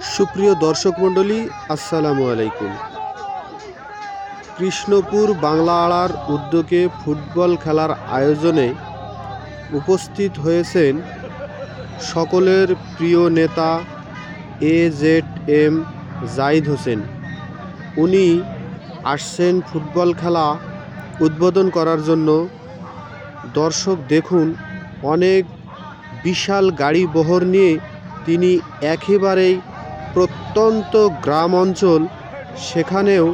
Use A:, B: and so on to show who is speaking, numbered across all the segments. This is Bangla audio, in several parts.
A: সুপ্রিয় দর্শক মণ্ডলী, আসসালামু আলাইকুম। কৃষ্ণপুর বাংলা আড়ার উদ্যোগে ফুটবল খেলার আয়োজনে উপস্থিত হয়েছেন সকলের প্রিয় নেতা AZM জাহিদ হোসেন। উনি আসছেন ফুটবল খেলা উদ্বোধন করার জন্য। দর্শক দেখুন, অনেক বিশাল গাড়ি বহর নিয়ে তিনি একেবারেই প্রত্যন্ত গ্রাম অঞ্চল সেখানেও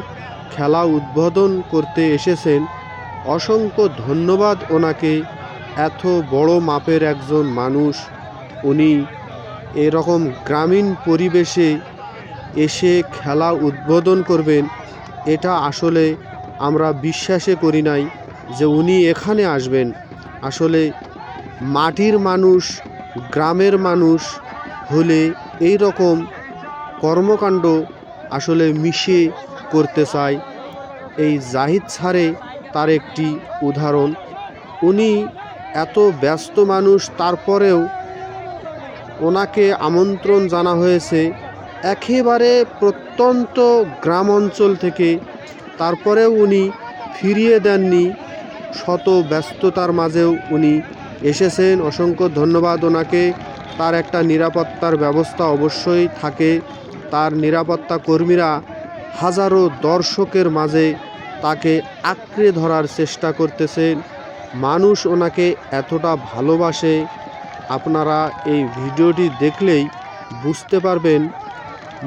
A: খেলা উদ্বোধন করতে এসেছেন। অসংখ্য ধন্যবাদ ওনাকে। এত বড় মাপের একজন মানুষ, উনি এরকম গ্রামীণ পরিবেশে এসে খেলা উদ্বোধন করবেন, এটা আসলে আমরা বিশ্বাসই করি নাই যে উনি এখানে আসবেন। আসলে মাটির মানুষ, গ্রামের মানুষ হলে এই রকম কর্মকাণ্ড আসলে মিশে করতে চায়। এই জাহিদ স্যারে তার একটি উদাহরণ। উনি এত ব্যস্ত মানুষ, তারপরেও ওনাকে আমন্ত্রণ জানা হয়েছে একেবারে প্রত্যন্ত গ্রাম অঞ্চল থেকে, তারপরেও উনি ফিরিয়ে দেননি। শত ব্যস্ততার মাঝেও উনি এসেছেন। অসংখ্য ধন্যবাদ ওনাকে। তার একটা নিরাপত্তার ব্যবস্থা অবশ্যই থাকে। তার নিরাপত্তা কর্মীরা হাজারো দর্শকের মাঝে তাকে আঁকড়ে ধরার চেষ্টা করতেছেন। মানুষ ওনাকে এতটা ভালোবাসে, আপনারা এই ভিডিওটি দেখলেই বুঝতে পারবেন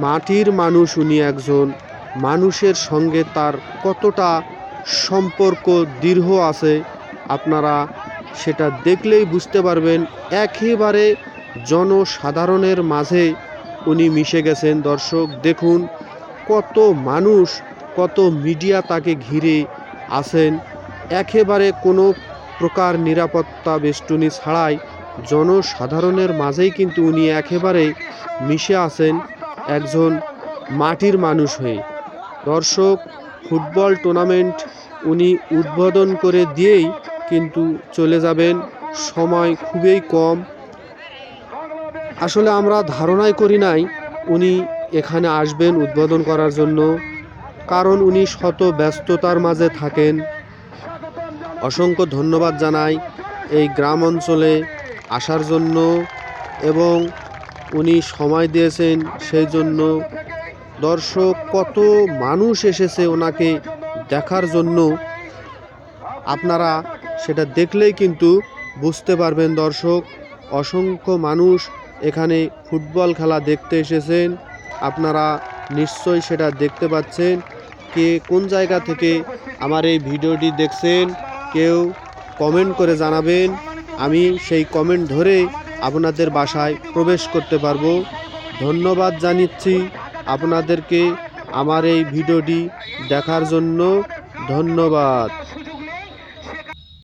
A: মাটির মানুষ উনি একজন। মানুষের সঙ্গে তার কতটা সম্পর্ক দৃঢ় আছে, আপনারা সেটা দেখলেই বুঝতে পারবেন। একেবারে জনসাধারণের মাঝে উনি মিশে গেছেন। দর্শক দেখুন, কত মানুষ, কত মিডিয়া তাকে ঘিরে আছেন। একেবারে কোনো প্রকার নিরাপত্তা বেষ্টনী ছাড়াই জনসাধারণের মাঝেই কিন্তু উনি একেবারে মিশে আছেন একজন মাটির মানুষ হয়ে। দর্শক, ফুটবল টুর্নামেন্ট উনি উদ্বোধন করে দিয়েই কিন্তু চলে যাবেন। সময় খুবই কম। আসলে আমরা ধারণাই করি নাই উনি এখানে আসবেন উদ্বোধন করার জন্য, কারণ উনি শত ব্যস্ততার মাঝে থাকেন। অসংখ্য ধন্যবাদ জানাই এই গ্রাম অঞ্চলে আসার জন্য, এবং উনি সময় দিয়েছেন সেই জন্য। দর্শক, কত মানুষ এসেছে ওনাকে দেখার জন্য, আপনারা সেটা দেখলেই কিন্তু বুঝতে পারবেন। দর্শক, অসংখ্য মানুষ এখানে ফুটবল খেলা দেখতে এসেছেন। আপনারা নিশ্চয়ই সেটা দেখতে পাচ্ছেন। কে কোন জায়গা থেকে আমার এই ভিডিওটি দেখছেন কেউ কমেন্ট করে জানাবেন। আমি সেই কমেন্ট ধরে আপনাদের বাসায় প্রবেশ করতে পারবো। ধন্যবাদ জানাচ্ছি আপনাদেরকে আমার এই ভিডিওটি দেখার জন্য। ধন্যবাদ।